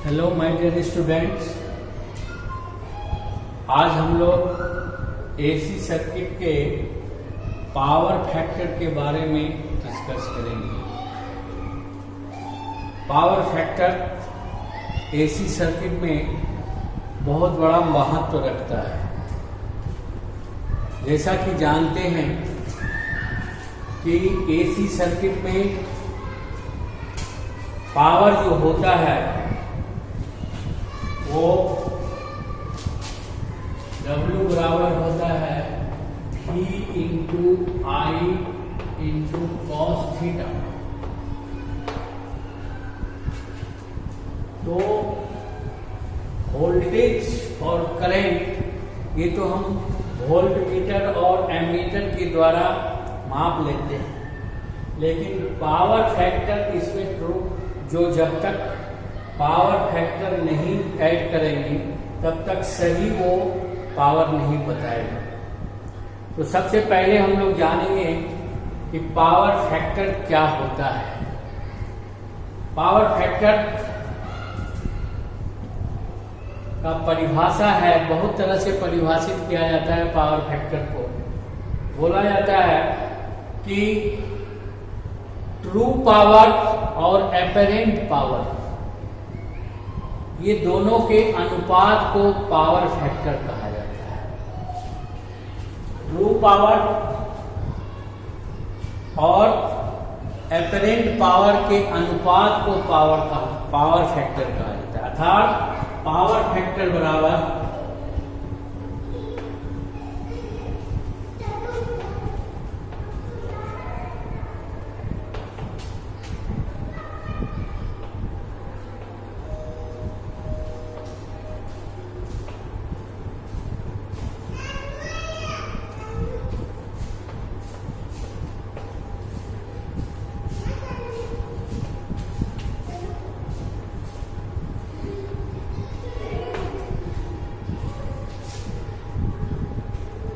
Hello my dear students, आज हम लोग एसी सर्किट के पावर फैक्टर के बारे में डिस्कस करेंगे। पावर फैक्टर एसी सर्किट में बहुत बड़ा महत्व रखता है। जैसा कि जानते हैं कि एसी सर्किट में पावर जो होता है वो W बराबर होता है V इंटू आई इंटू कॉस थीटा। तो वोल्टेज और करंट ये तो हम वोल्ट मीटर और एमीटर के द्वारा माप लेते हैं, लेकिन पावर फैक्टर इसमें जो जब तक पावर फैक्टर नहीं ऐड करेंगे तब तक सही वो पावर नहीं बताएगा। तो सबसे पहले हम लोग जानेंगे कि पावर फैक्टर क्या होता है। पावर फैक्टर का परिभाषा है, बहुत तरह से परिभाषित किया जाता है। पावर फैक्टर को बोला जाता है कि ट्रू पावर और एपरेंट पावर, ये दोनों के अनुपात को पावर फैक्टर कहा जाता है। ट्रू पावर और एपरेंट पावर के अनुपात को पावर फैक्टर कहा जाता है। अर्थात पावर फैक्टर बराबर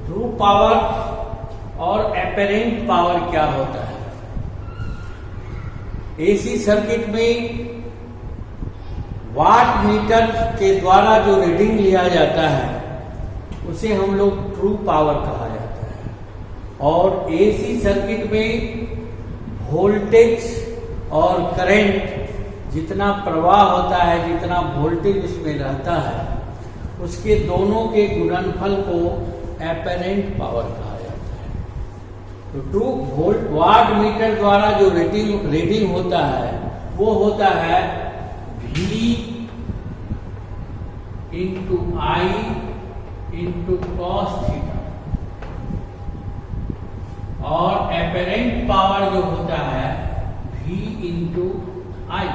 ट्रू पावर और एपरेंट पावर क्या होता है। एसी सर्किट में वाट मीटर के द्वारा जो रीडिंग लिया जाता है उसे हम लोग ट्रू पावर कहा जाता है। और एसी सर्किट में वोल्टेज और करंट जितना प्रवाह होता है, जितना वोल्टेज उसमें रहता है, उसके दोनों के गुणनफल को एपरेंट पावर कहा जाता है। तो ट्रू वोल्ट वाट मीटर द्वारा जो रीडिंग होता है वो होता है V इंटू आई इंटू कॉस थीटा। और एपरेंट पावर जो होता है V इंटू आई।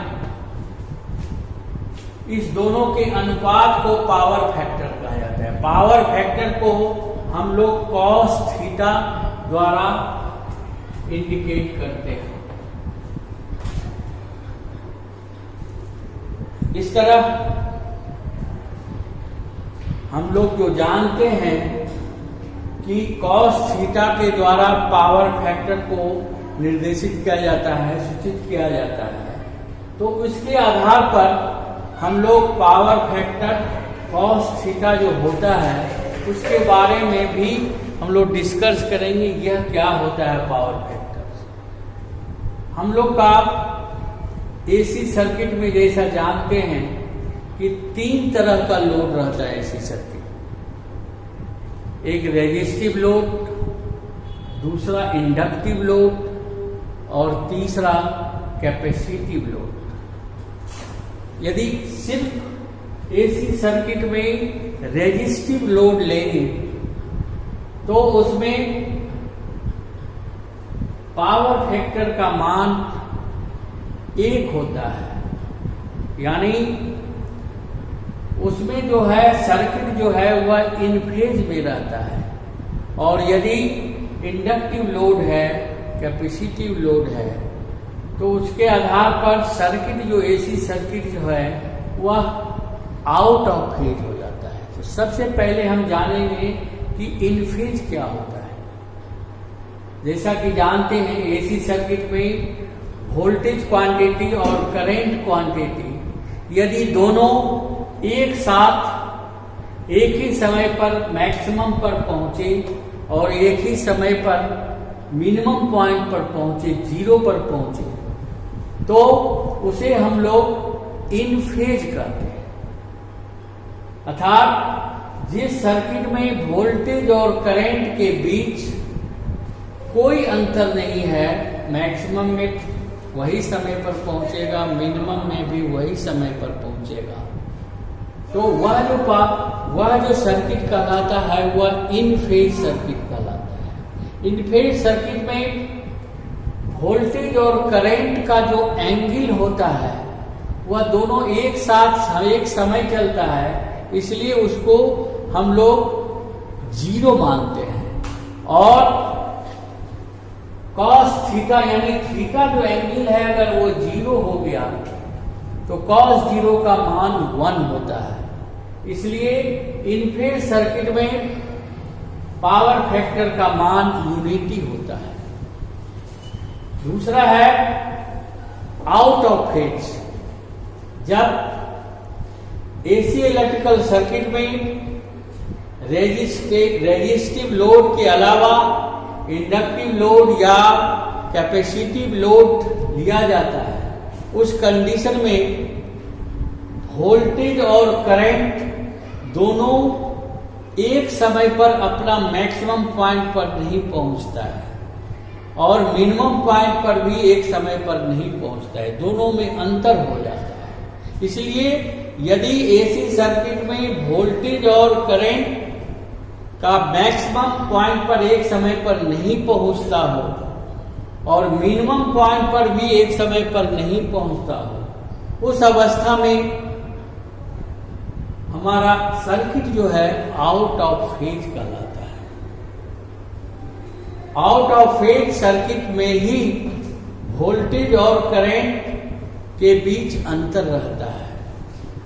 इस दोनों के अनुपात को पावर फैक्टर कहा जाता है। पावर फैक्टर को हम लोग कॉस थीटा द्वारा इंडिकेट करते हैं। इस तरह हम लोग जो जानते हैं कि कॉस थीटा के द्वारा पावर फैक्टर को निर्देशित किया जाता है, सूचित किया जाता है, तो उसके आधार पर हम लोग पावर फैक्टर कॉस थीटा जो होता है उसके बारे में भी हम लोग डिस्कस करेंगे। यह क्या होता है पावर फैक्टर। हम लोग का एसी सर्किट में जैसा जानते हैं कि 3 तरह का लोड रहता है एसी सर्किट। एक रेजिस्टिव लोड, दूसरा इंडक्टिव लोड और तीसरा कैपेसिटिव लोड। यदि सिर्फ एसी सर्किट में रेजिस्टिव लोड लेंगे तो उसमें पावर फैक्टर का मान 1 होता है। यानी उसमें जो है सर्किट जो है वह इन फेज में रहता है। और यदि इंडक्टिव लोड है, कैपेसिटिव लोड है, तो उसके आधार पर सर्किट जो एसी सर्किट जो है वह आउट ऑफ फेज हो जाता है। तो सबसे पहले हम जानेंगे कि इन फेज क्या होता है। जैसा कि जानते हैं एसी सर्किट में वोल्टेज क्वांटिटी और करंट क्वांटिटी यदि दोनों एक साथ एक ही समय पर मैक्सिमम पर पहुंचे और एक ही समय पर मिनिमम पॉइंट पर पहुंचे, जीरो पर पहुंचे, तो उसे हम लोग इन फेज कहते हैं। अर्थात जिस सर्किट में वोल्टेज और करंट के बीच कोई अंतर नहीं है, मैक्सिमम में वही समय पर पहुंचेगा, मिनिमम में भी वही समय पर पहुंचेगा, तो वह जो सर्किट कहलाता है वह इन फेज सर्किट कहलाता है। इन फेज सर्किट में वोल्टेज और करंट का जो एंगल होता है वह दोनों एक साथ एक समय चलता है, इसलिए उसको हम लोग जीरो मानते हैं। और कॉस थीटा यानी थीटा जो एंगल है अगर वो जीरो हो गया तो कॉस जीरो का मान 1 होता है। इसलिए इन फेज सर्किट में पावर फैक्टर का मान यूनिटी होता है। दूसरा है आउट ऑफ फेज। जब एसी इलेक्ट्रिकल सर्किट में रेजिस्टिव लोड के अलावा इंडक्टिव लोड या कैपेसिटिव लोड लिया जाता है, उस कंडीशन में वोल्टेज और करंट दोनों एक समय पर अपना मैक्सिमम पॉइंट पर नहीं पहुंचता है और मिनिमम पॉइंट पर भी एक समय पर नहीं पहुंचता है, दोनों में अंतर हो जाता है। इसलिए यदि एसी सर्किट में वोल्टेज और करंट का मैक्सिमम पॉइंट पर एक समय पर नहीं पहुंचता हो और मिनिमम पॉइंट पर भी एक समय पर नहीं पहुंचता हो, उस अवस्था में हमारा सर्किट जो है आउट ऑफ फेज कहलाता है। आउट ऑफ फेज सर्किट में ही वोल्टेज और करंट के बीच अंतर रहता है।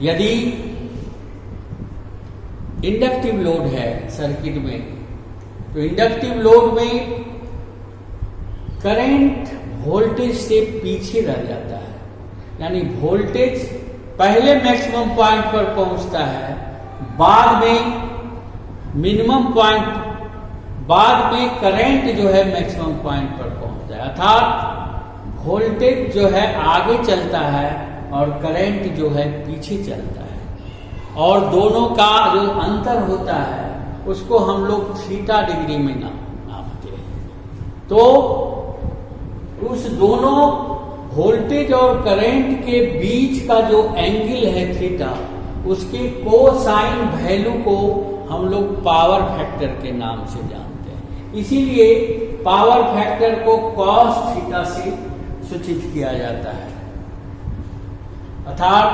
यदि इंडक्टिव लोड है सर्किट में, तो इंडक्टिव लोड में करंट वोल्टेज से पीछे रह जाता है, यानी वोल्टेज पहले मैक्सिमम पॉइंट पर पहुंचता है, बाद में मिनिमम पॉइंट, बाद में करंट जो है मैक्सिमम पॉइंट पर पहुंचता है। अर्थात वोल्टेज जो है आगे चलता है और करंट जो है पीछे चलता है, और दोनों का जो अंतर होता है उसको हम लोग थीटा डिग्री में नापते हैं। तो उस दोनों वोल्टेज और करंट के बीच का जो एंगल है थीटा, उसके कोसाइन वैल्यू को हम लोग पावर फैक्टर के नाम से जानते हैं। इसीलिए पावर फैक्टर को कॉस थीटा से सूचित किया जाता है। अर्थात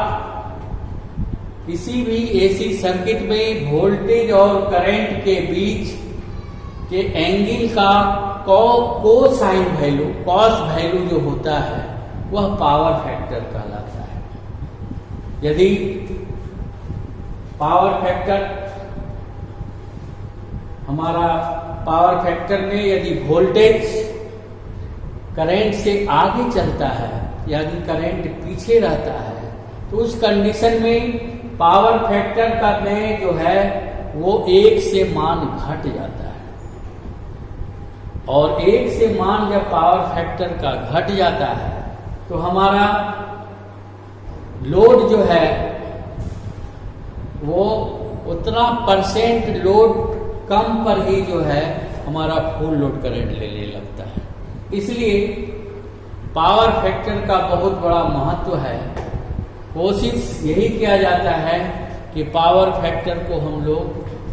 किसी भी एसी सर्किट में वोल्टेज और करंट के बीच के एंगल का कोसाइन वैल्यू, कॉस वैल्यू जो होता है वह पावर फैक्टर कहलाता है। यदि पावर फैक्टर हमारा पावर फैक्टर में यदि वोल्टेज करंट से आगे चलता है, यानी करंट पीछे रहता है, तो उस कंडीशन में पावर फैक्टर का में जो है वो 1 से मान घट जाता है, और 1 से मान जब पावर फैक्टर का घट जाता है तो हमारा लोड जो है वो उतना परसेंट लोड कम पर ही जो है हमारा फुल लोड करंट लेने लगता है। इसलिए पावर फैक्टर का बहुत बड़ा महत्व है। कोशिश यही किया जाता है कि पावर फैक्टर को हम लोग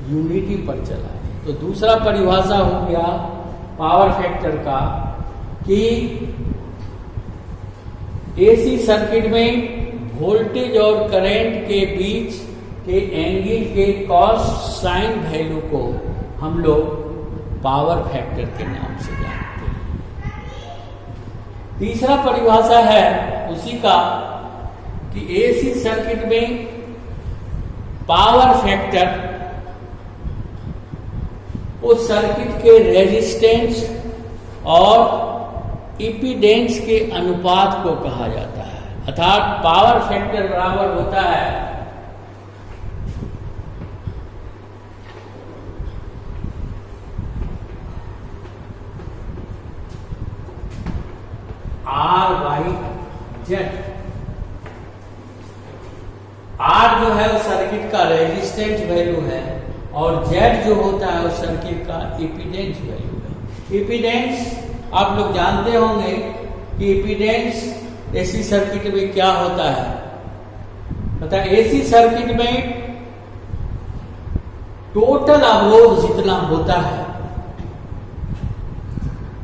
यूनिटी पर चलाएं। तो दूसरा परिभाषा हो गया पावर फैक्टर का कि एसी सर्किट में वोल्टेज और करंट के बीच के एंगल के कॉस साइन वैल्यू को हम लोग पावर फैक्टर के नाम से जानते हैं। तीसरा परिभाषा है उसी का कि एसी सर्किट में पावर फैक्टर उस सर्किट के रेजिस्टेंस और इम्पीडेंस के अनुपात को कहा जाता है। अर्थात पावर फैक्टर बराबर होता है R/Z। R जो है वो सर्किट का रेजिस्टेंस वैल्यू है और Z जो होता है वो सर्किट का इम्पीडेंस वैल्यू है। इम्पीडेंस आप लोग जानते होंगे कि इम्पीडेंस एसी सर्किट में क्या होता है। मतलब एसी सर्किट में टोटल अवरोध जितना होता है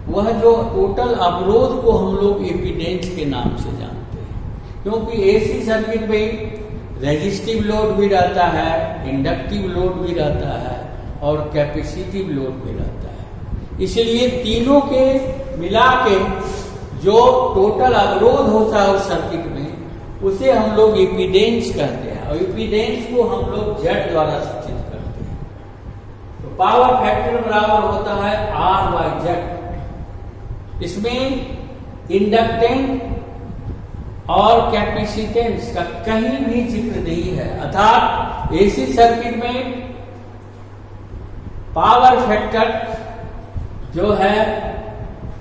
वह जो टोटल अवरोध को हम लोग इम्पीडेंस के नाम से जानते हैं, क्योंकि एसी सर्किट में रेजिस्टिव लोड भी रहता है, इंडक्टिव लोड भी रहता है और कैपेसिटिव लोड भी रहता है। इसलिए तीनों के मिला के जो टोटल अवरोध होता है उस सर्किट में उसे हम लोग इम्पीडेंस कहते हैं और इम्पीडेंस को हम लोग Z द्वारा सूचित करते हैं। तो पावर फैक्टर बराबर होता है R/Z। इसमें इंडक्टेंस और कैपेसिटेंस का कहीं भी जिक्र नहीं है, अर्थात एसी सर्किट में पावर फैक्टर जो है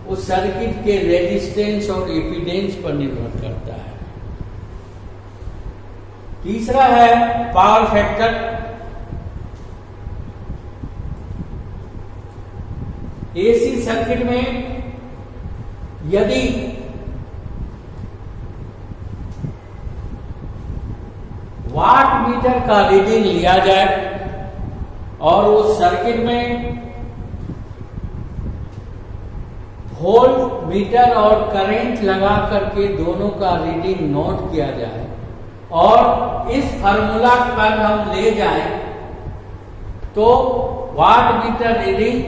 उस सर्किट के रेजिस्टेंस और इम्पीडेंस पर निर्भर करता है। तीसरा है पावर फैक्टर। एसी सर्किट में यदि वाट मीटर का रीडिंग लिया जाए और उस सर्किट में वोल्ट मीटर और करंट लगा करके दोनों का रीडिंग नोट किया जाए और इस फार्मूला पर हम ले जाएं तो वाट मीटर रीडिंग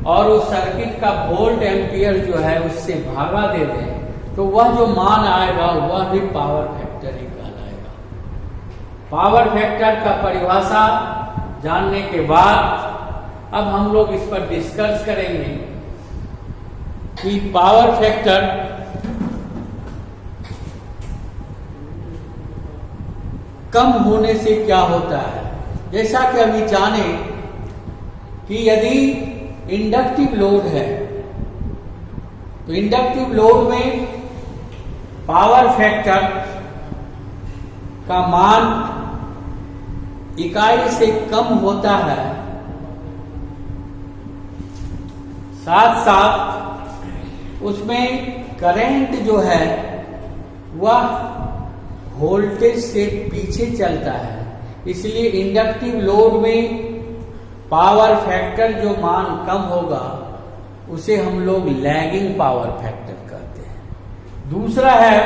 और उस सर्किट का वोल्ट एम्पियर जो है उससे भागा दे दें तो वह जो मान आएगा वह भी पावर फैक्टर ही कहलाएगा। पावर फैक्टर का परिभाषा जानने के बाद अब हम लोग इस पर डिस्कस करेंगे कि पावर फैक्टर कम होने से क्या होता है। जैसा कि अभी जाने कि यदि इंडक्टिव लोड है तो इंडक्टिव लोड में पावर फैक्टर का मान इकाई से कम होता है, साथ साथ उसमें करंट जो है वह वोल्टेज से पीछे चलता है। इसलिए इंडक्टिव लोड में पावर फैक्टर जो मान कम होगा उसे हम लोग लैगिंग पावर फैक्टर कहते हैं। दूसरा है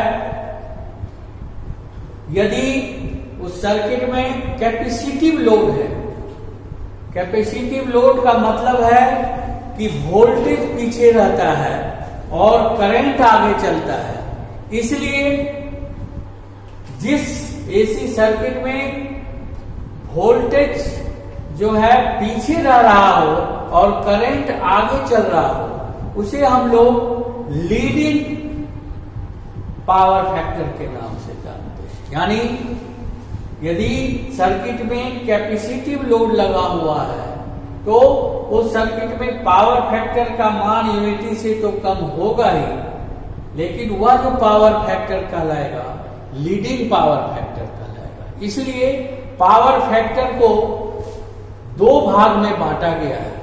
यदि उस सर्किट में कैपेसिटिव लोड है। कैपेसिटिव लोड का मतलब है कि वोल्टेज पीछे रहता है और करंट आगे चलता है। इसलिए जिस एसी सर्किट में वोल्टेज जो है पीछे रह रहा हो और करंट आगे चल रहा हो उसे हम लोग लीडिंग पावर फैक्टर के नाम से जानते हैं। यानी यदि सर्किट में कैपेसिटिव लोड लगा हुआ है तो उस सर्किट में पावर फैक्टर का मान यूनिटी से तो कम होगा ही, लेकिन वह जो पावर फैक्टर कहलाएगा लीडिंग पावर फैक्टर कहलाएगा। इसलिए पावर फैक्टर को दो भाग में बांटा गया है।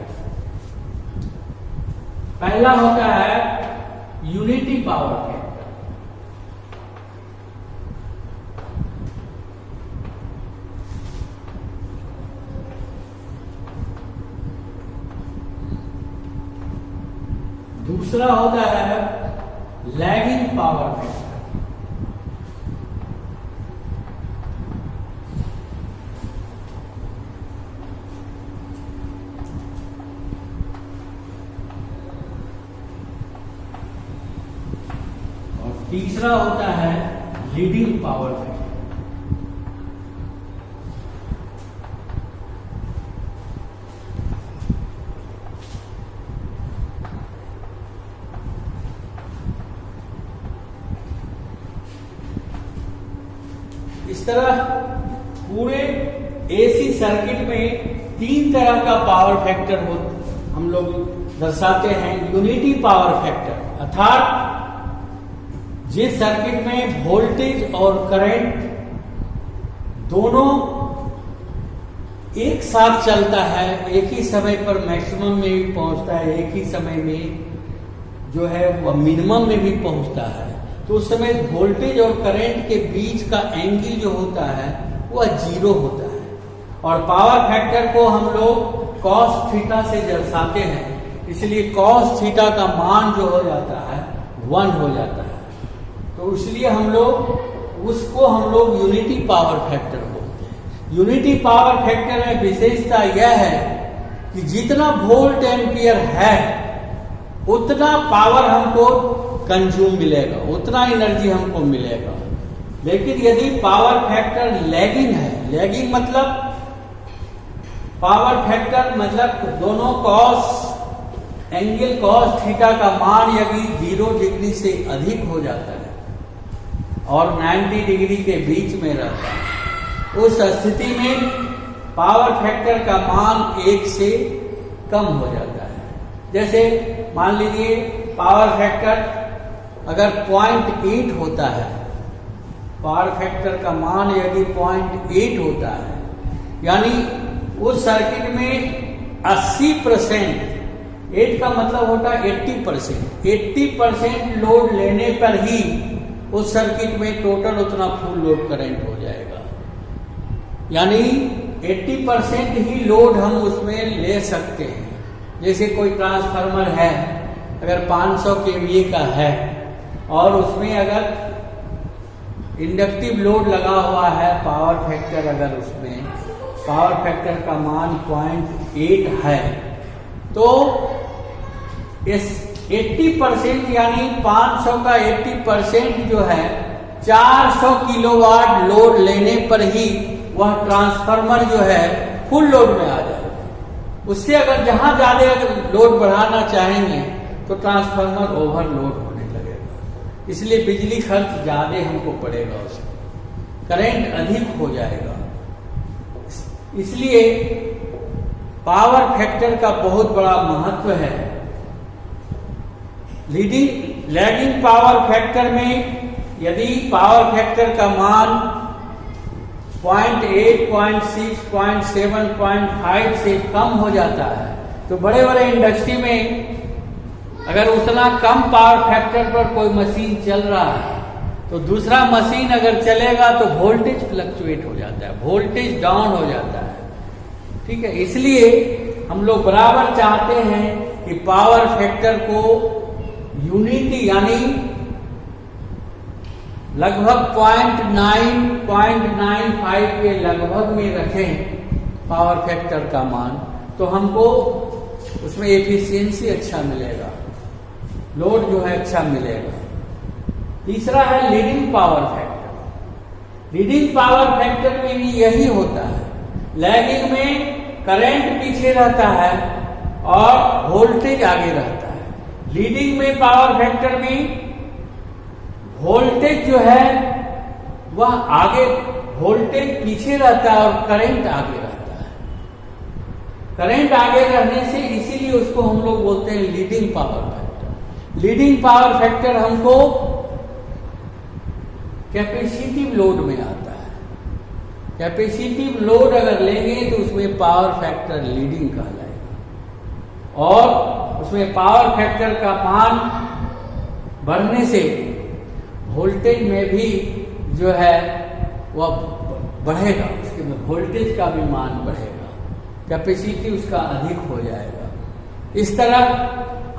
पहला होता है यूनिटी पावर फैक्टर। दूसरा होता है लैगिंग पावर फैक्टर। तीसरा होता है लीडिंग पावर फैक्टर। इस तरह पूरे एसी सर्किट में 3 तरह का पावर फैक्टर हम लोग दर्शाते हैं। यूनिटी पावर फैक्टर अर्थात जिस सर्किट में वोल्टेज और करंट दोनों एक साथ चलता है, एक ही समय पर मैक्सिमम में भी पहुंचता है, एक ही समय में जो है वह मिनिमम में भी पहुंचता है, तो उस समय वोल्टेज और करंट के बीच का एंगल जो होता है वह 0 होता है। और पावर फैक्टर को हम लोग cos थीटा से दर्शाते हैं, इसलिए cos थीटा का मान जो हो जाता है 1 हो जाता है। तो इसलिए हम लोग यूनिटी पावर फैक्टर बोलते हैं। यूनिटी पावर फैक्टर में विशेषता यह है कि जितना वोल्ट एम्पियर है उतना पावर हमको कंज्यूम मिलेगा, उतना एनर्जी हमको मिलेगा। लेकिन यदि पावर फैक्टर लैगिंग है, लैगिंग मतलब पावर फैक्टर मतलब दोनों एंगल cos थीटा का मान यदि 0 डिग्री से अधिक हो जाता है और 90 डिग्री के बीच में रहता है, उस स्थिति में पावर फैक्टर का मान 1 से कम हो जाता है। जैसे मान लीजिए पावर फैक्टर अगर 0.8 होता है, पावर फैक्टर का मान यदि 0.8 होता है, यानी उस सर्किट में 80%, 8 का मतलब होता है 80% लोड लेने पर ही उस सर्किट में टोटल उतना फुल लोड करंट हो जाएगा। यानी 80% ही लोड हम उसमें ले सकते हैं। जैसे कोई ट्रांसफार्मर है, अगर 500 kVA का है और उसमें अगर इंडक्टिव लोड लगा हुआ है, पावर फैक्टर अगर उसमें पावर फैक्टर का मान 0.8 है, तो इस 80% यानी 500 का 80% जो है 400 किलोवाट लोड लेने पर ही वह ट्रांसफार्मर जो है फुल लोड में आ जाएगा। उससे अगर जहां ज्यादा अगर लोड बढ़ाना चाहेंगे तो ट्रांसफार्मर ओवरलोड होने लगेगा, इसलिए बिजली खर्च ज्यादा हमको पड़ेगा, उसमें करंट अधिक हो जाएगा। इसलिए पावर फैक्टर का बहुत बड़ा महत्व है। लैगिंग पावर फैक्टर में यदि पावर फैक्टर का मान 0.8, 0.6, 0.7, 0.5 से कम हो जाता है, तो बड़े बड़े इंडस्ट्री में अगर उतना कम पावर फैक्टर पर कोई मशीन चल रहा है तो दूसरा मशीन अगर चलेगा तो वोल्टेज फ्लक्चुएट हो जाता है, वोल्टेज डाउन हो जाता है। ठीक है, इसलिए हम लोग बराबर चाहते हैं कि पावर फैक्टर को यूनिटी यानी लगभग 0.95 के लगभग में रखें पावर फैक्टर का मान, तो हमको उसमें एफिशिएंसी अच्छा मिलेगा, लोड जो है अच्छा मिलेगा। तीसरा है leading power factor. Leading power factor में भी यही होता है, लैगिंग में करंट पीछे रहता है और वोल्टेज आगे रहता है। लीडिंग में पावर फैक्टर में वोल्टेज जो है वह आगे, वोल्टेज पीछे रहता है और करंट आगे रहता है। करंट आगे रहने से इसीलिए उसको हम लोग बोलते हैं leading power factor. Leading power factor हमको कैपेसिटिव लोड में आता है। कैपेसिटिव लोड अगर लेंगे तो उसमें पावर फैक्टर लीडिंग कहलाएगा और उसमें पावर फैक्टर का मान बढ़ने से वोल्टेज में भी जो है वह बढ़ेगा, उसके में वोल्टेज का भी मान बढ़ेगा, कैपेसिटी उसका अधिक हो जाएगा। इस तरह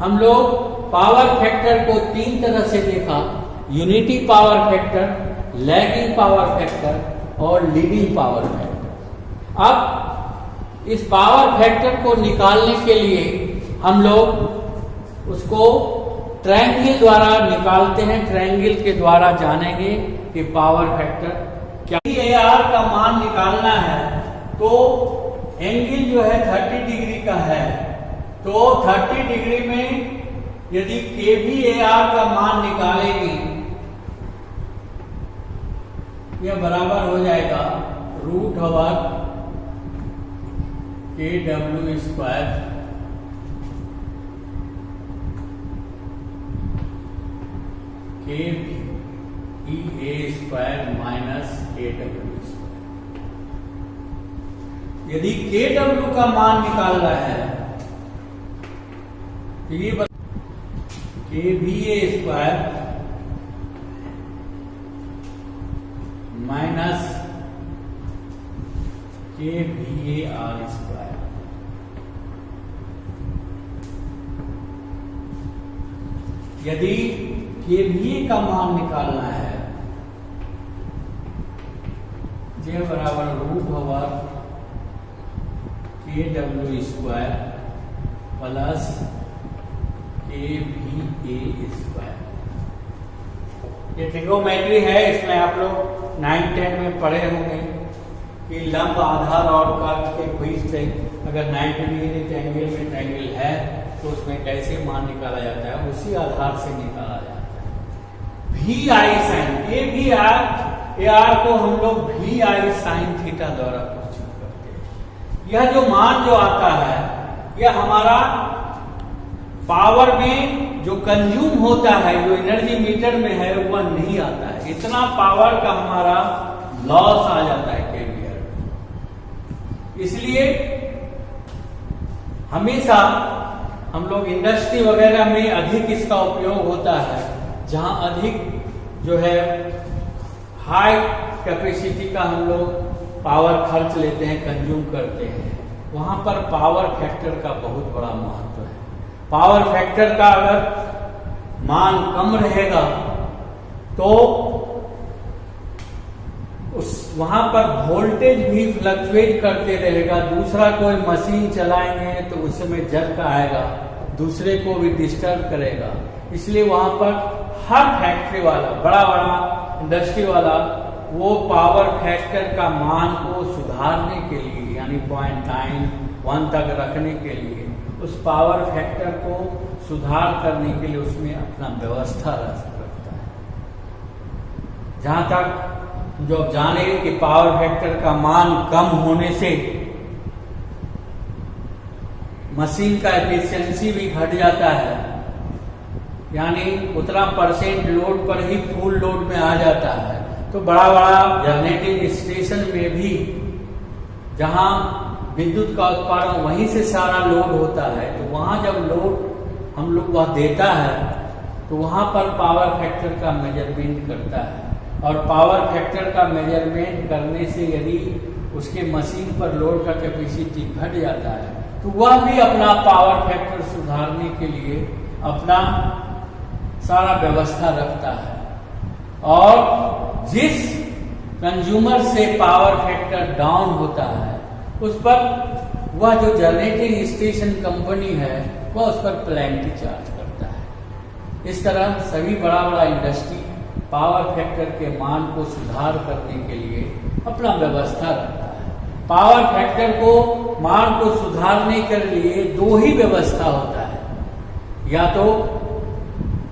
हम लोग पावर फैक्टर को 3 तरह से देखा, unity power factor, lagging power factor और लीडिंग पावर फैक्टर। अब इस पावर फैक्टर को निकालने के लिए हम लोग उसको ट्रायंगल द्वारा निकालते हैं। ट्रायंगल के द्वारा जानेंगे कि पावर फैक्टर क्या। AR का मान निकालना है तो एंगल जो है 30 डिग्री का है, तो 30 डिग्री में यदि kVAR का मान निकालेंगे यह बराबर हो जाएगा root over KW square KVA square minus KW square. यदि KW का मान निकालना है तो ये KVA square minus KVAR square. यदि KVA का मान निकालना है J बराबर root over KW square plus KVA square. ये ट्रिगोनोमेट्री है, इसमें आप लोग 9-10 में पढ़े होंगे कि लंब, आधार और कर्व के बीच से अगर 90 डिग्री ट्रायंगल में ट्रायंगल है तो उसमें कैसे मान निकाला जाता है, उसी आधार से निकाला जाता है। वी आई साइन KVAR को हम लोग वी आई साइन थीटा द्वारा घोषित करते हैं। यह जो मान जो आता है यह हमारा पावर में जो कंज्यूम होता है, जो एनर्जी मीटर में है वह नहीं आता है। इतना पावर का हमारा लॉस आ जाता है KVAR। इसलिए हमेशा हम लोग इंडस्ट्री वगैरह में अधिक इसका उपयोग होता है, जहां अधिक जो है हाई कैपेसिटी का हम लोग पावर खर्च लेते हैं, कंज्यूम करते हैं, वहां पर पावर फैक्टर का बहुत बड़ा महत्व है। पावर फैक्टर का अगर मान कम रहेगा तो वहां पर वोल्टेज भी फ्लक्चुएट करते रहेगा। दूसरा कोई मशीन चलाएंगे तो उसमें झटका आएगा, दूसरे को भी डिस्टर्ब करेगा। इसलिए वहां पर हर फैक्ट्री वाला, बड़ा बड़ा इंडस्ट्री वाला, वो पावर फैक्टर का मान को सुधारने के लिए, यानी 0.91 तक रखने के लिए, उस पावर फैक्टर को सुधार करने के लिए उसमें अपना व्यवस्था रखता है। जहां तक जो जाने कि पावर फैक्टर का मान कम होने से मशीन का एफिशिएंसी भी घट जाता है, यानी उतना परसेंट लोड पर ही फुल लोड में आ जाता है। तो बड़ा बड़ा जनरेटिंग स्टेशन में भी जहां विद्युत का उत्पादन वहीं से सारा लोड होता है, तो वहां जब लोड हम लोग वह देता है तो वहां पर पावर फैक्टर का मेजरमेंट करता है। और पावर फैक्टर का मेजरमेंट करने से यदि उसके मशीन पर लोड का कैपेसिटी घट जाता है तो वह भी अपना पावर फैक्टर सुधारने के लिए अपना सारा व्यवस्था रखता है। और जिस कंज्यूमर से पावर फैक्टर डाउन होता है उस पर वह जो जनरेटिंग स्टेशन कंपनी है वह उस पर पेनल्टी चार्ज करता है। इस तरह सभी बड़ा बड़ा इंडस्ट्री पावर फैक्टर के मान को सुधार करने के लिए अपना व्यवस्था रखता है। पावर फैक्टर को मान को सुधारने के लिए दो ही व्यवस्था होता है, या तो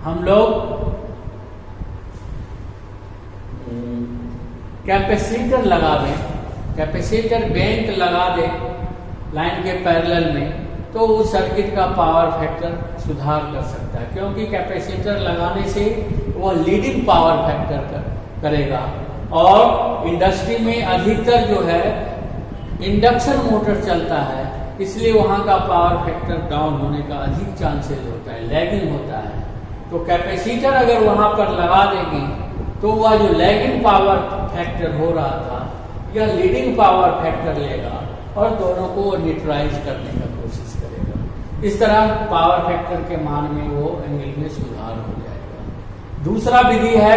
हम लोग कैपेसिटर लगा दें, कैपेसिटर बैंक लगा दें लाइन के पैरेलल में, तो उस सर्किट का पावर फैक्टर सुधार कर सकता है, क्योंकि कैपेसिटर लगाने से वह लीडिंग पावर फैक्टर करेगा। और इंडस्ट्री में अधिकतर जो है इंडक्शन मोटर चलता है, इसलिए वहां का पावर फैक्टर डाउन होने का अधिक चांसेस होता है, लैगिंग होता है। तो कैपेसिटर अगर वहां पर लगा देंगे तो वह जो लैगिंग पावर फैक्टर हो रहा था यह लीडिंग पावर फैक्टर लेगा और दोनों को न्यूट्रलाइज करने का कोशिश करेगा। इस तरह पावर फैक्टर के मान में वो एंगल में सुधार हो जाएगा। दूसरा विधि है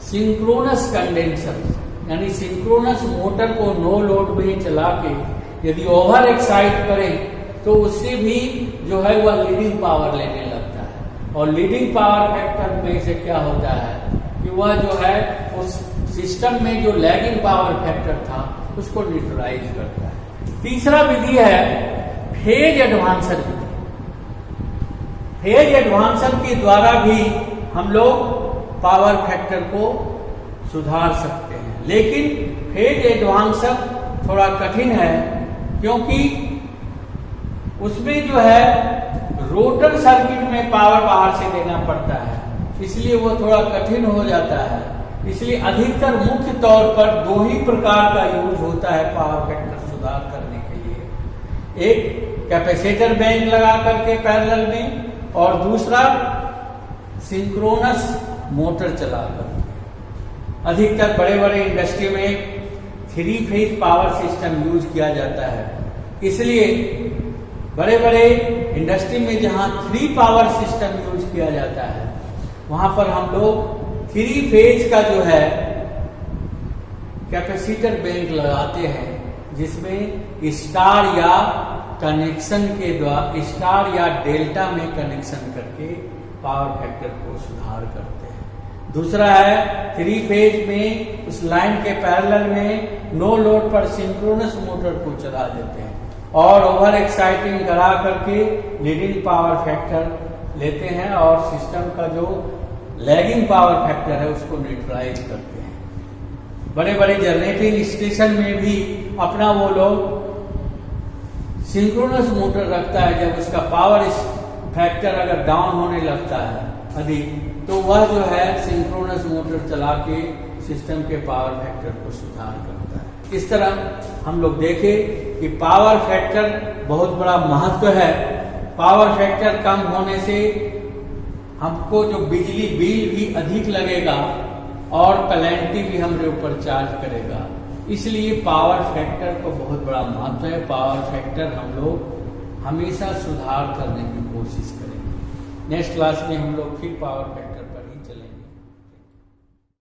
सिंक्रोनस कंडेंसर, यानी सिंक्रोनस मोटर को नो लोड में चला के यदि ओवर एक्साइट करें तो उससे भी जो है वह लीडिंग पावर लेने लगता है। और लीडिंग पावर फैक्टर में से क्या होता है कि वह जो है उस सिस्टम में जो लैगिंग पावर फैक्टर था उसको न्यूट्रलाइज करता है। तीसरा विधि है फेज एडवांसर विधि। फेज एडवांसर के द्वारा भी हम लोग पावर फैक्टर को सुधार सकते हैं। लेकिन फेज एडवांसर थोड़ा कठिन है, क्योंकि उसमें जो है रोटर सर्किट में पावर बाहर से देना पड़ता है, इसलिए वो थोड़ा कठिन हो जाता है। इसलिए अधिकतर मुख्य तौर पर दो ही प्रकार का यूज होता है पावर फैक्टर सुधार करने के लिए। एक कैपेसिटर बैंक लगा करके पैरेलल में, और दूसरा सिंक्रोनस मोटर चलाकर। अधिकतर बड़े बड़े इंडस्ट्री में 3 फेज पावर सिस्टम यूज किया जाता है, इसलिए बड़े बड़े इंडस्ट्री में जहां 3 पावर सिस्टम यूज किया जाता है, वहां पर हम लोग 3 फेज का जो है कैपेसिटर बैंक लगाते हैं, जिसमें स्टार या कनेक्शन के द्वारा, स्टार या डेल्टा में कनेक्शन करके पावर फैक्टर को सुधार करते हैं। दूसरा है 3 फेज में उस लाइन के पैरेलल में नो लोड पर सिंक्रोनस मोटर को चला देते हैं और ओवर एक्साइटिंग करा करके लीडिंग पावर फैक्टर लेते हैं और सिस्टम का जो लैगिंग पावर फैक्टर है उसको न्यूट्रलाइज करते हैं। बड़े बड़े जनरेटिंग स्टेशन में भी अपना वो लोग सिंक्रोनस मोटर रखता है। जब उसका पावर फैक्टर अगर डाउन होने लगता है अधिक, तो वह जो है सिंक्रोनस मोटर चला के सिस्टम के पावर फैक्टर को सुधार करता है। इस तरह हम लोग देखें कि पावर फैक्टर बहुत बड़ा महत्व है। पावर फैक्टर कम होने से हमको जो बिजली बिल भी अधिक लगेगा और पेनल्टी भी हमारे ऊपर चार्ज करेगा, इसलिए पावर फैक्टर को बहुत बड़ा महत्व है। पावर फैक्टर हम लोग हमेशा सुधार करने की कोशिश करेंगे। नेक्स्ट क्लास में हम लोग फिर पावर फैक्टर